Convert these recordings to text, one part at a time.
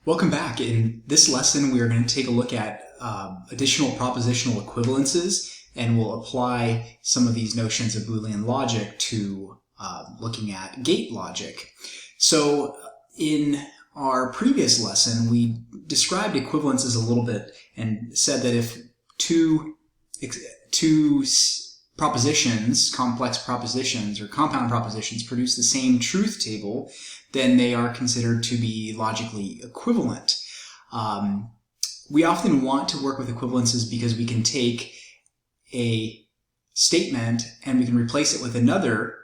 Welcome back. In this lesson, we are going to take a look at additional propositional equivalences, and we'll apply some of these notions of Boolean logic to looking at gate logic. So in our previous lesson, we described equivalences a little bit and said that if two propositions, complex propositions or compound propositions, produce the same truth table, then they are considered to be logically equivalent. We often want to work with equivalences because we can take a statement and we can replace it with another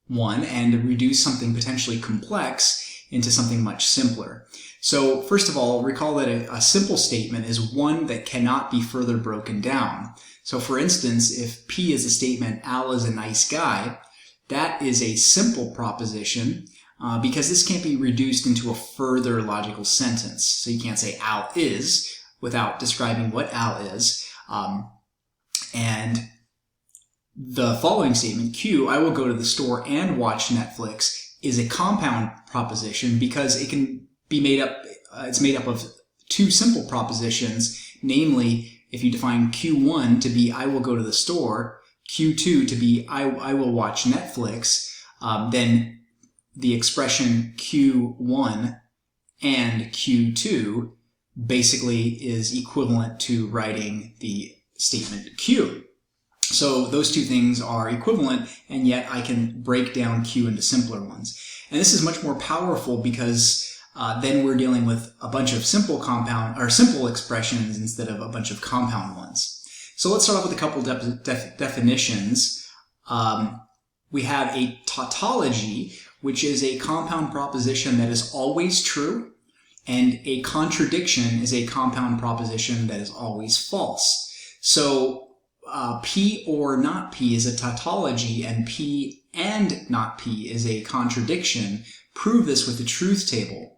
one and reduce something potentially complex into something much simpler. So first of all, recall that a simple statement is one that cannot be further broken down. So for instance, if P is a statement, Al is a nice guy, that is a simple proposition because this can't be reduced into a further logical sentence. So you can't say Al is without describing what Al is. And the following statement, Q, I will go to the store and watch Netflix, is a compound proposition because it can be made up, it's made up of two simple propositions, namely, if you define Q1 to be I will go to the store, Q2 to be I will watch Netflix, then the expression Q1 and Q2 basically is equivalent to writing the statement Q. So those two things are equivalent, and yet I can break down Q into simpler ones. And this is much more powerful because then we're dealing with a bunch of simple expressions instead of a bunch of compound ones. So let's start off with a couple definitions. We have a tautology, which is a compound proposition that is always true, and a contradiction is a compound proposition that is always false. So P or not P is a tautology, and P and not P is a contradiction. Prove this with the truth table.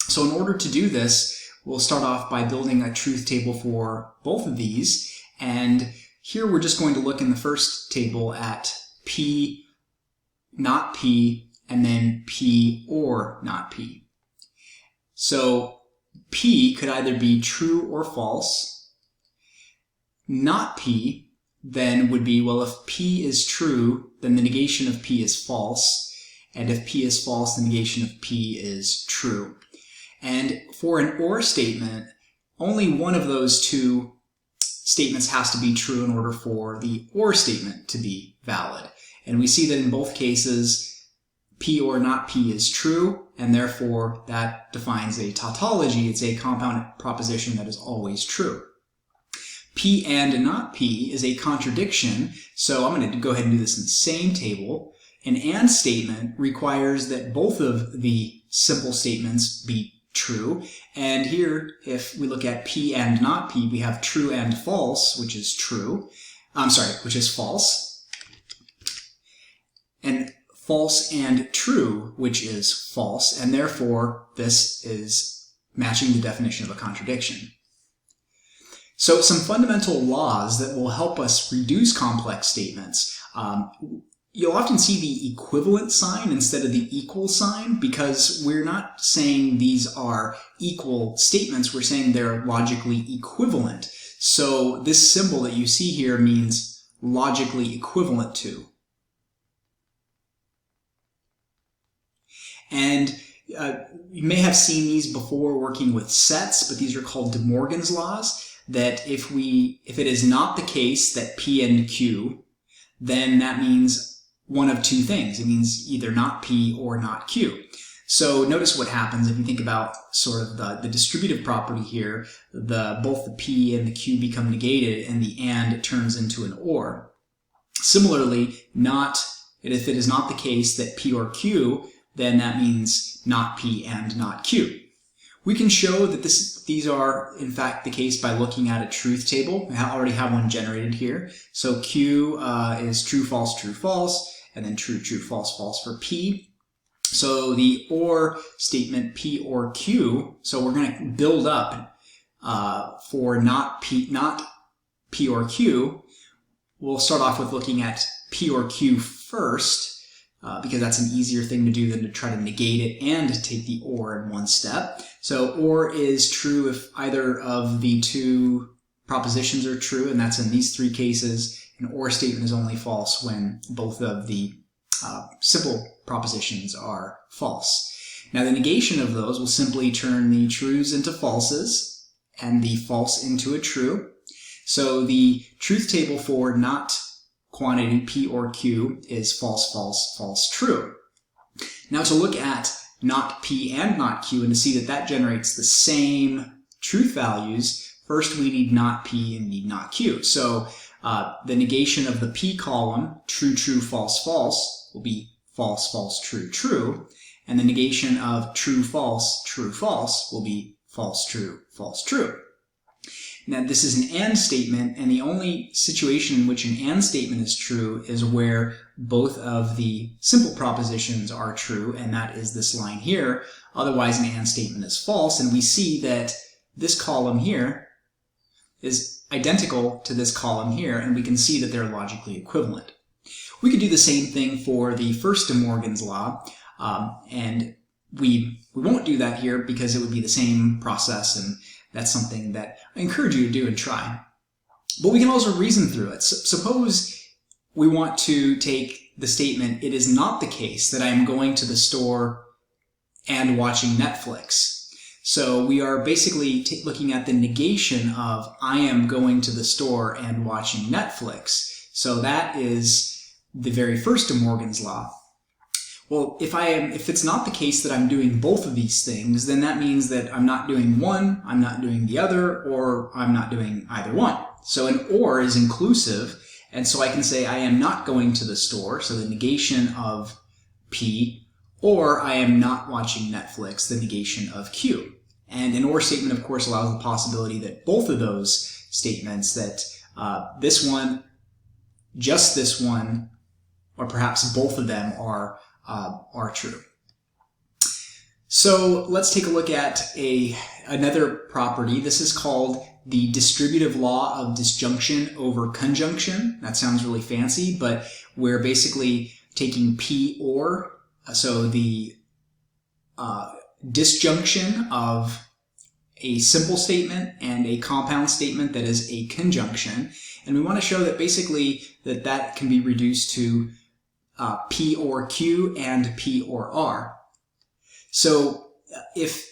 So in order to do this, we'll start off by building a truth table for both of these. And here we're just going to look in the first table at P, not P, and then P or not P. So P could either be true or false. Not P then would be, well, if P is true, then the negation of P is false. And if P is false, the negation of P is true. And for an or statement, only one of those two statements has to be true in order for the or statement to be valid. And we see that in both cases, P or not P is true, and therefore that defines a tautology. It's a compound proposition that is always true. P and not P is a contradiction, so I'm going to go ahead and do this in the same table. An and statement requires that both of the simple statements be true, and here, if we look at P and not P, we have true and false, which is true. Which is false. And false and true, which is false, and therefore this is matching the definition of a contradiction. So some fundamental laws that will help us reduce complex statements. You'll often see the equivalent sign instead of the equal sign because we're not saying these are equal statements, we're saying they're logically equivalent. So this symbol that you see here means logically equivalent to. And you may have seen these before working with sets, but these are called De Morgan's laws, that if it is not the case that P and Q, then that means one of two things. It means either not P or not Q. So notice what happens if you think about sort of the distributive property here. Both the P and the Q become negated, and the and turns into an or. Similarly, if it is not the case that P or Q, then that means not P and not Q. We can show that these are, in fact, the case by looking at a truth table. I already have one generated here. So Q is true, false, and then true, true, false, false for P. So the or statement P or Q, so we're going to build up for not P or Q. We'll start off with looking at P or Q first. because that's an easier thing to do than to try to negate it and take the or in one step. So or is true if either of the two propositions are true, and that's in these three cases. An or statement is only false when both of the simple propositions are false. Now the negation of those will simply turn the trues into falses and the false into a true. So the truth table for not quantity P or Q is false, false, false, true. Now to look at not P and not Q and to see that that generates the same truth values, first we need not P and need not Q. So the negation of the P column, true, true, false, false, will be false, false, true, true. And the negation of true, false will be false, true, false, true. Now this is an AND statement, and the only situation in which an AND statement is true is where both of the simple propositions are true, and that is this line here. Otherwise an AND statement is false, and we see that this column here is identical to this column here, and we can see that they're logically equivalent. We could do the same thing for the first De Morgan's law, and we won't do that here because it would be the same process, and that's something that I encourage you to do and try. But we can also reason through it. Suppose we want to take the statement, it is not the case that I am going to the store and watching Netflix. So we are basically looking at the negation of I am going to the store and watching Netflix. So that is the very first De Morgan's law. Well, if it's not the case that I'm doing both of these things, then that means that I'm not doing one, I'm not doing the other, or I'm not doing either one. So an or is inclusive, and so I can say I am not going to the store, so the negation of P, or I am not watching Netflix, the negation of Q. And an or statement, of course, allows the possibility that both of those statements, that this one, just this one, or perhaps both of them are true. So let's take a look at another property. This is called the distributive law of disjunction over conjunction. That sounds really fancy, but we're basically taking P or, so the disjunction of a simple statement and a compound statement that is a conjunction. And we want to show that basically that can be reduced to P or Q and P or R. So if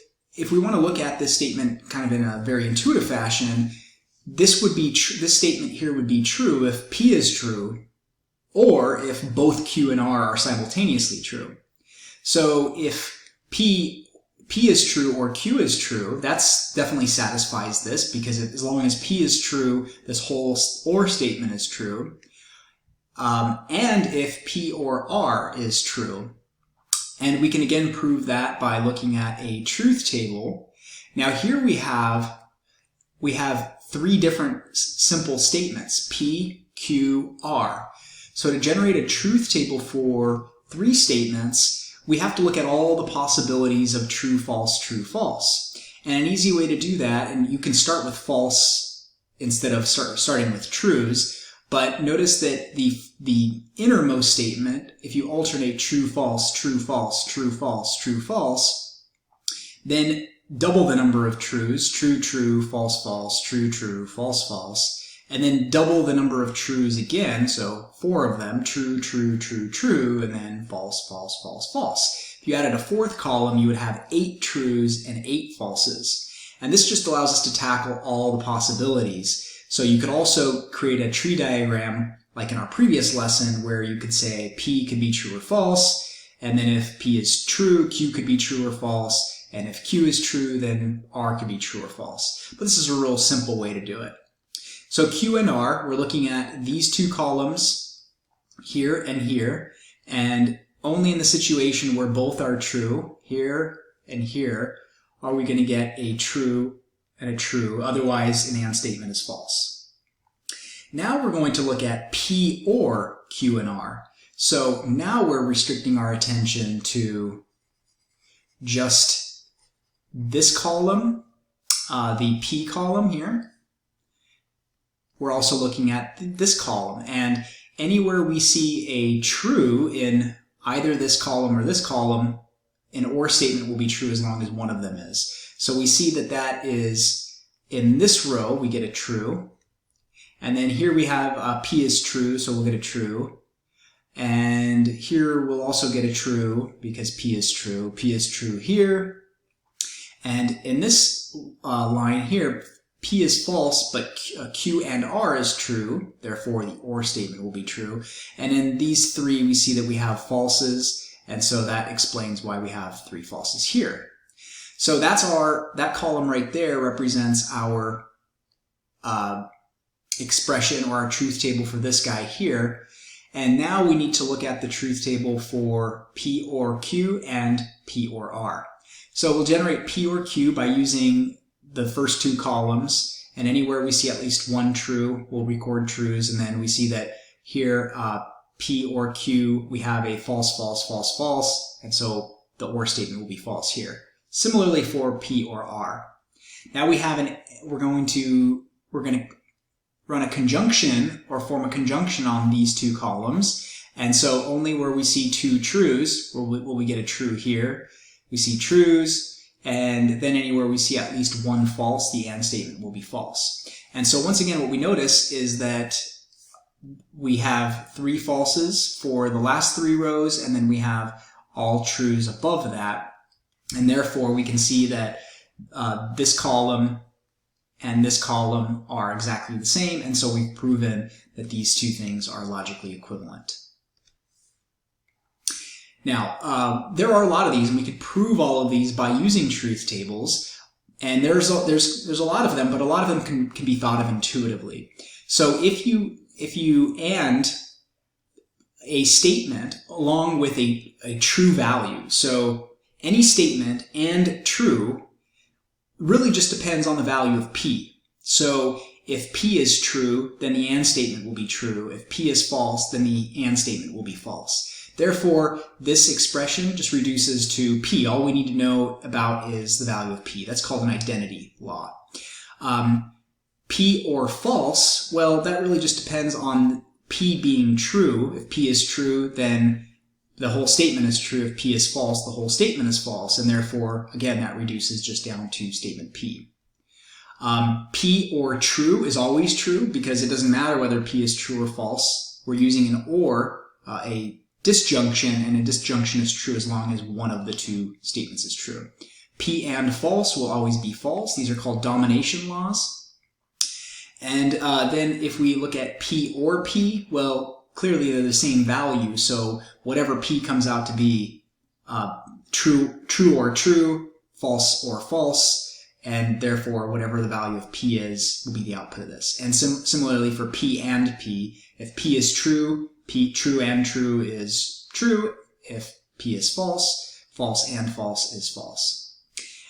we want to look at this statement kind of in a very intuitive fashion, this statement here would be true if P is true, or if both Q and R are simultaneously true. So if P is true or Q is true, that's definitely satisfies this, because as long as P is true, this whole or statement is true. And if P or R is true. And we can again prove that by looking at a truth table. Now here we have three different simple statements, P, Q, R. So to generate a truth table for three statements, we have to look at all the possibilities of true, false, true, false. And an easy way to do that, and you can start with false instead of starting with trues, but notice that the innermost statement, if you alternate true, false, true, false, true, false, true, false, then double the number of trues, true, true, false, false, true, true, false, false, and then double the number of trues again, so 4 of them, true, true, true, true, and then false, false, false, false. If you added a fourth column, you would have 8 trues and 8 falses. And this just allows us to tackle all the possibilities. So you could also create a tree diagram like in our previous lesson where you could say P could be true or false, and then if P is true, Q could be true or false, and if Q is true, then R could be true or false. But this is a real simple way to do it. So Q and R, we're looking at these two columns here, and only in the situation where both are true, here and here, are we going to get a true and a true, otherwise an AND statement is false. Now we're going to look at P or Q and R. So now we're restricting our attention to just this column, the P column here. We're also looking at this column, and anywhere we see a true in either this column or this column, an OR statement will be true as long as one of them is. So we see that that is, in this row, we get a true. And then here we have P is true, so we'll get a true. And here we'll also get a true because P is true. P is true here. And in this line here, P is false, but Q and R is true. Therefore, the OR statement will be true. And in these three, we see that we have falses. And so that explains why we have 3 falses here. So that's that column right there represents our expression or our truth table for this guy here. And now we need to look at the truth table for P or Q and P or R. So we'll generate P or Q by using the first 2 columns, and anywhere we see at least one true, we'll record trues, and then we see that here, P or Q, we have a false, false, false, false, and so the OR statement will be false here. Similarly for P or R. Now we have we're going to run a conjunction or form a conjunction on these 2 columns, and so only where we see 2 trues will we get a true here. We see trues, and then anywhere we see at least one false, the AND statement will be false. And so once again, what we notice is that we have 3 falses for the last 3 rows, and then we have all trues above that. And therefore, we can see that this column and this column are exactly the same, and so we've proven that these 2 things are logically equivalent. Now, there are a lot of these, and we could prove all of these by using truth tables. And there's a lot of them, but a lot of them can be thought of intuitively. So if you AND a statement along with a true value, so any statement and true really just depends on the value of P. So if P is true, then the AND statement will be true. If P is false, then the AND statement will be false. Therefore, this expression just reduces to P. All we need to know about is the value of P. That's called an identity law. P or false, well, that really just depends on P being true. If P is true, then the whole statement is true. If P is false, the whole statement is false. And therefore, again, that reduces just down to statement P. P or true is always true because it doesn't matter whether P is true or false. We're using an or, a disjunction, and a disjunction is true as long as one of the 2 statements is true. P and false will always be false. These are called domination laws. And then if we look at P or P, well, clearly they're the same value, so whatever P comes out to be, true or true, false or false, and therefore whatever the value of P is will be the output of this. And similarly for P and P, if P is true, true and true is true. If P is false, false and false is false.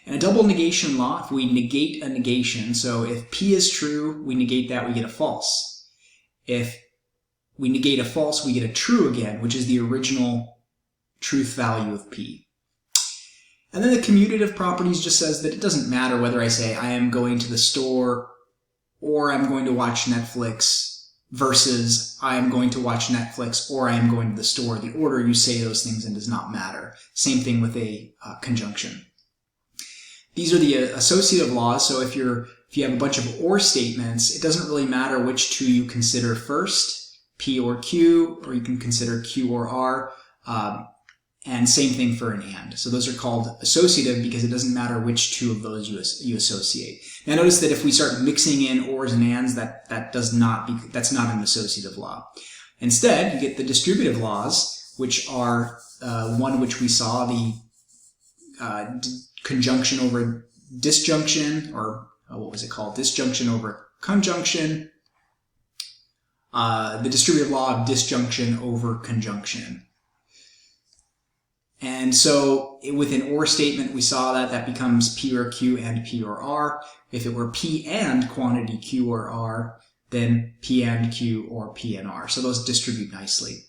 And a double negation law, if we negate a negation, so if P is true, we negate that, we get a false. If we negate a false, we get a true again, which is the original truth value of P. And then the commutative properties just says that it doesn't matter whether I say I am going to the store or I'm going to watch Netflix versus I am going to watch Netflix or I am going to the store. The order you say those things in does not matter. Same thing with a conjunction. These are the associative laws. So if you have a bunch of or statements, it doesn't really matter which 2 you consider first, P or Q, or you can consider Q or R. And same thing for an AND. So those are called associative because it doesn't matter which 2 of those you associate. Now notice that if we start mixing in ORs and ANDs, that's not an associative law. Instead, you get the distributive laws, which are one which we saw, the conjunction over disjunction, or what was it called? Disjunction over conjunction. The distributive law of disjunction over conjunction. And so with an OR statement, we saw that becomes P or Q and P or R. If it were P and quantity Q or R, then P and Q or P and R. So those distribute nicely.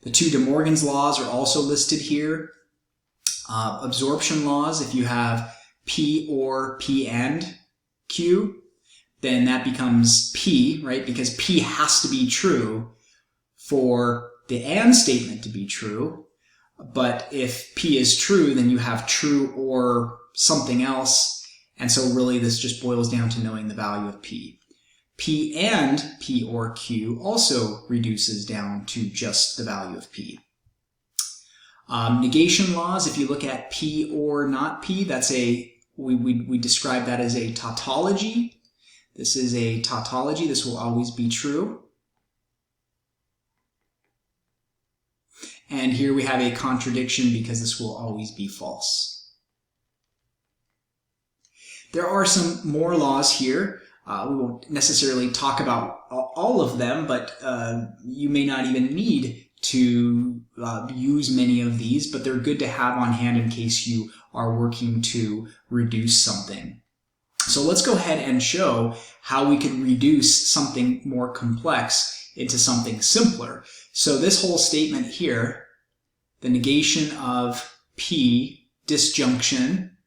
The 2 De Morgan's laws are also listed here. Absorption laws, if you have P or P and Q, then that becomes P, right? Because P has to be true for the AND statement to be true. But if P is true, then you have true or something else. And so really this just boils down to knowing the value of P. P and P or Q also reduces down to just the value of P. Negation laws, if you look at P or not P, that's we describe that as a tautology. This is a tautology. This will always be true. And here we have a contradiction because this will always be false. There are some more laws here. We won't necessarily talk about all of them, but you may not even need to use many of these, but they're good to have on hand in case you are working to reduce something. So let's go ahead and show how we can reduce something more complex into something simpler. So this whole statement here, the negation of P, disjunction,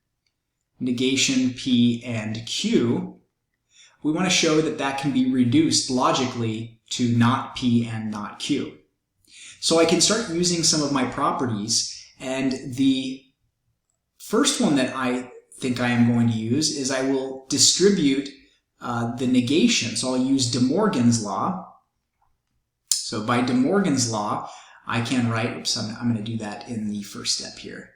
negation P and Q, we want to show that that can be reduced logically to not P and not Q. So I can start using some of my properties, and the first one that I think I am going to use is I will distribute the negation. So I'll use De Morgan's law. So by De Morgan's law, I can write, oops, I'm going to do that in the first step here.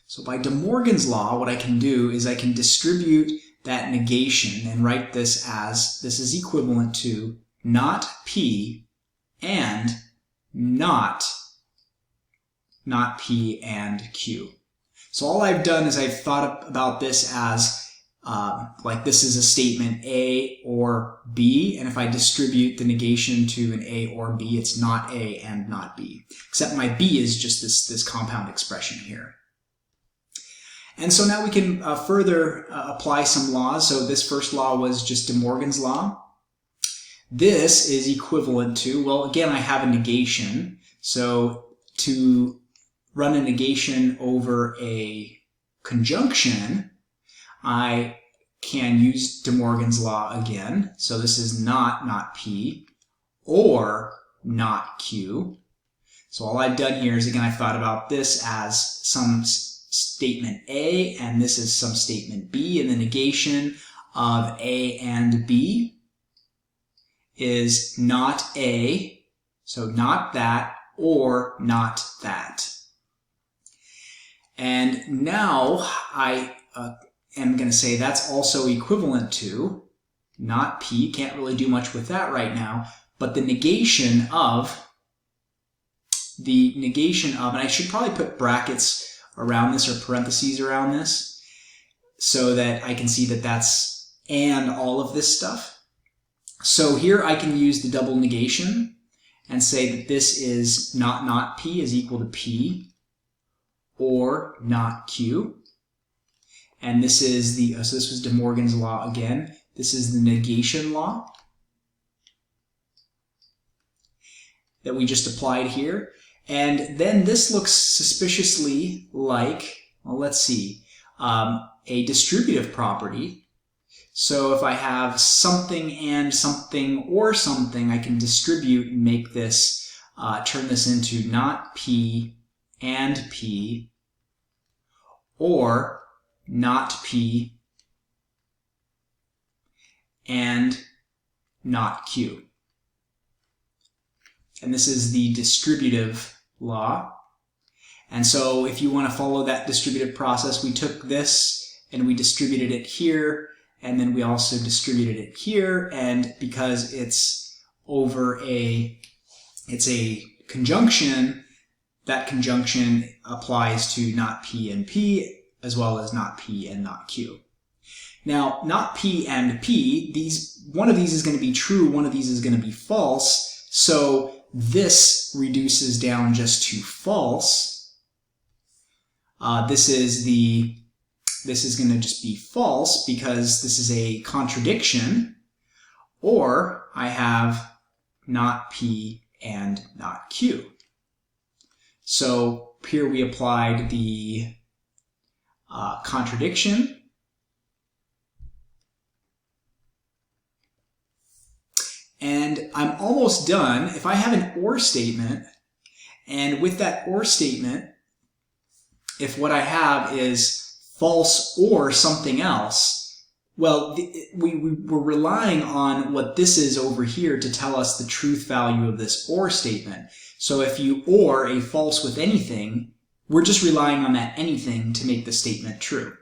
So by De Morgan's law, what I can do is I can distribute that negation and write this as, this is equivalent to not P and not P and Q. So all I've done is I've thought about this as like this is a statement A or B, and if I distribute the negation to an A or B, it's not A and not B, except my B is just this compound expression here. And so now we can further apply some laws. So this first law was just De Morgan's law. This is equivalent to, well, again, I have a negation. So to run a negation over a conjunction, I can use De Morgan's law again. So this is not P or not Q. So all I've done here is, again, I've thought about this as some statement A, and this is some statement B, and the negation of A and B is not A, so not that, or not that. And now I am going to say that's also equivalent to not P, can't really do much with that right now, but the negation of, and I should probably put brackets around this or parentheses around this so that I can see that that's and all of this stuff. So here I can use the double negation and say that this is not P is equal to P or not Q. And this is the, so this was De Morgan's law again. This is the negation law that we just applied here. And then this looks suspiciously like, well, let's see, a distributive property. So if I have something and something or something, I can distribute and make this, turn this into not P and P, or not P and not Q. And this is the distributive law. And so if you want to follow that distributive process, we took this and we distributed it here, and then we also distributed it here, and because it's over it's a conjunction, that conjunction applies to not P and P as well as not P and not Q. Now, not P and P, one of these is going to be true, one of these is going to be false, so this reduces down just to false. This is going to just be false because this is a contradiction, or I have not P and not Q. So here we applied the contradiction. And I'm almost done. If I have an or statement, and with that or statement, if what I have is false or something else, well, we're relying on what this is over here to tell us the truth value of this or statement. So if you or a false with anything, we're just relying on that anything to make the statement true.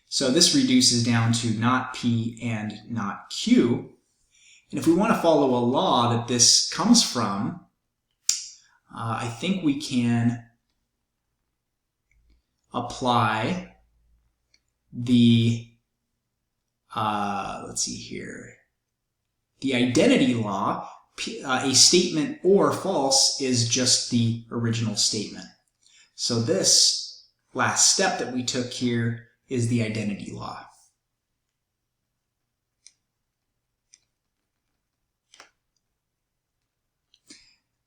So this reduces down to not P and not Q. And if we want to follow a law that this comes from, I think we can apply the, let's see here, the identity law. A statement or false is just the original statement. So this last step that we took here is the identity law.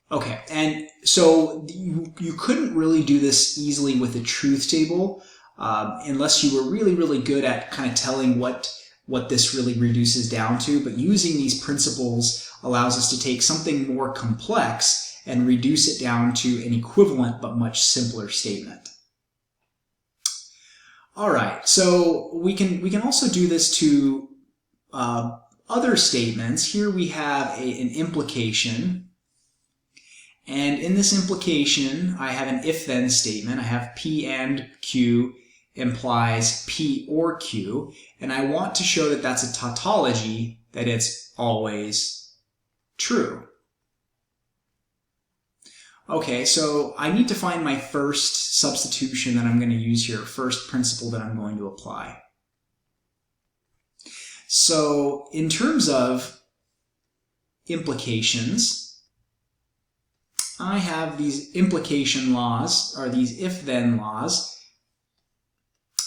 Okay, and so you couldn't really do this easily with a truth table unless you were really, really good at kind of telling what this really reduces down to. But using these principles allows us to take something more complex and reduce it down to an equivalent but much simpler statement. All right, so we can also do this to other statements. Here we have an implication. And in this implication, I have an if-then statement. I have P and Q implies P or Q. And I want to show that that's a tautology, that it's always true. Okay, so I need to find my first substitution that I'm going to use here, first principle that I'm going to apply. So in terms of implications, I have these implication laws, or these if-then laws,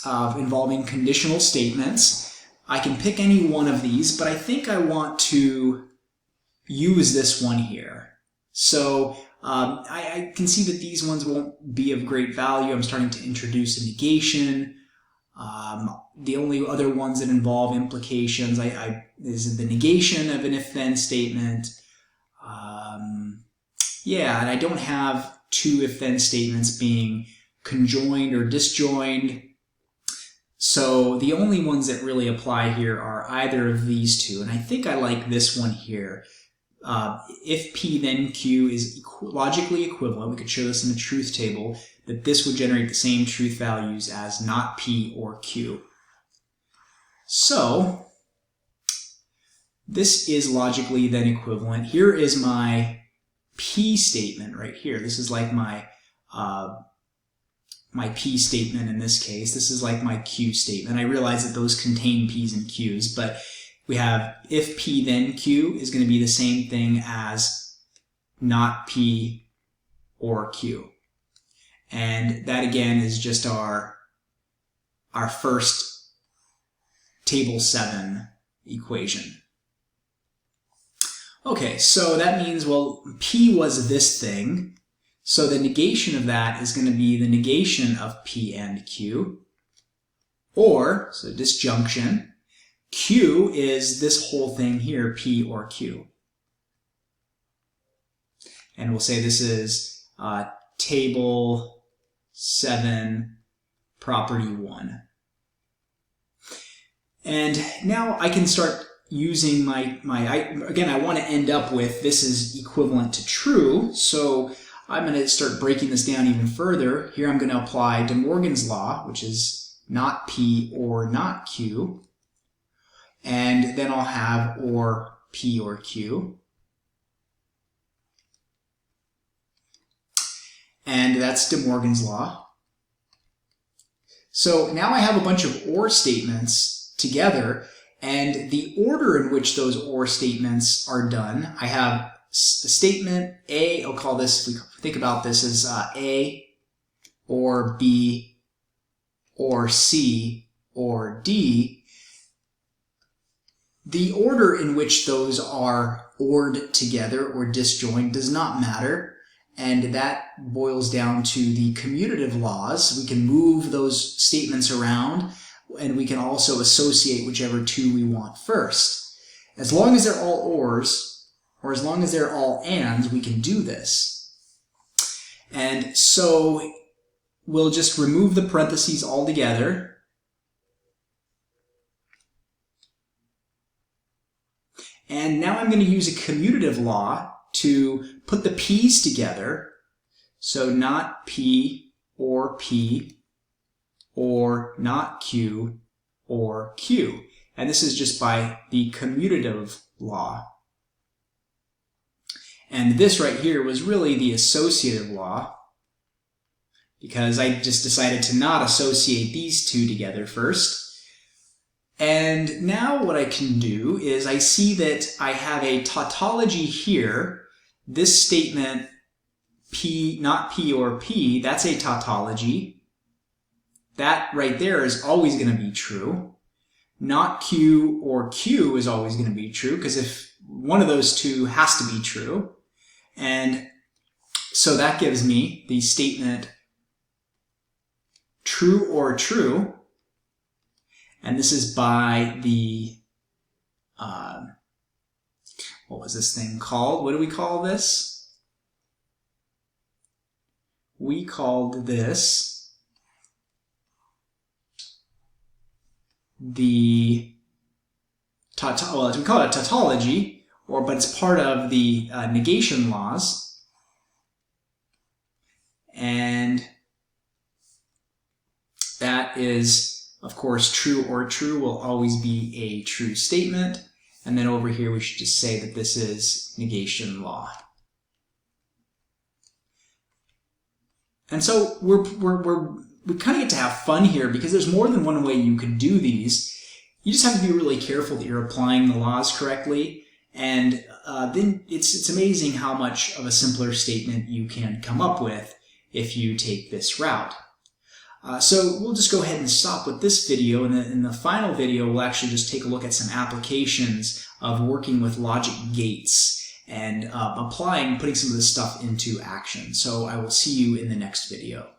involving conditional statements. I can pick any one of these, but I think I want to use this one here. So I can see that these ones won't be of great value. I'm starting to introduce a negation. The only other ones that involve implications is the negation of an if-then statement. Yeah, and I don't have two if-then statements being conjoined or disjoined. So the only ones that really apply here are either of these two. And I think I like this one here. If P then Q is logically equivalent, we could show this in the truth table, that this would generate the same truth values as not P or Q. So this is logically then equivalent. Here is my P statement right here. This is like my my P statement in this case. This is like my Q statement. I realize that those contain P's and Q's, but we have if P then Q is going to be the same thing as not P or Q. And that again is just our first table 7 equation. Okay, so that means, well, P was this thing, so the negation of that is going to be the negation of P and Q, or, so disjunction, Q is this whole thing here, P or Q. And we'll say this is table 7, property 1. And now I can start using again, I want to end up with this is equivalent to true, so I'm going to start breaking this down even further. Here I'm going to apply De Morgan's law, which is not P or not Q, and then I'll have or P or Q. And that's De Morgan's law. So now I have a bunch of or statements together, and the order in which those or statements are done, I have statement A, I'll call this, if we think about this as A, or B, or C, or D. The order in which those are ORed together or disjoined does not matter, and that boils down to the commutative laws. We can move those statements around, and we can also associate whichever two we want first. As long as they're all ors, or as long as they're all ands, we can do this. And so we'll just remove the parentheses altogether. And now I'm going to use a commutative law to put the p's together. So not p or not q or q. And this is just by the commutative law. And this right here was really the associative law, because I just decided to not associate these two together first. And now what I can do is I see that I have a tautology here. This statement, P, not P or P, that's a tautology. That right there is always going to be true. Not Q or Q is always going to be true, because if one of those two has to be true. And so that gives me the statement true or true. And this is by the, what was this thing called? What do we call this? We called this the, well, we call it a tautology, but it's part of the negation laws. And that is, of course, true or true will always be a true statement. And then over here, we should just say that this is negation law. And so we kind of get to have fun here, because there's more than one way you could do these. You just have to be really careful that you're applying the laws correctly. And then it's amazing how much of a simpler statement you can come up with if you take this route. So we'll just go ahead and stop with this video, and in the final video we'll actually just take a look at some applications of working with logic gates and putting some of this stuff into action. So I will see you in the next video.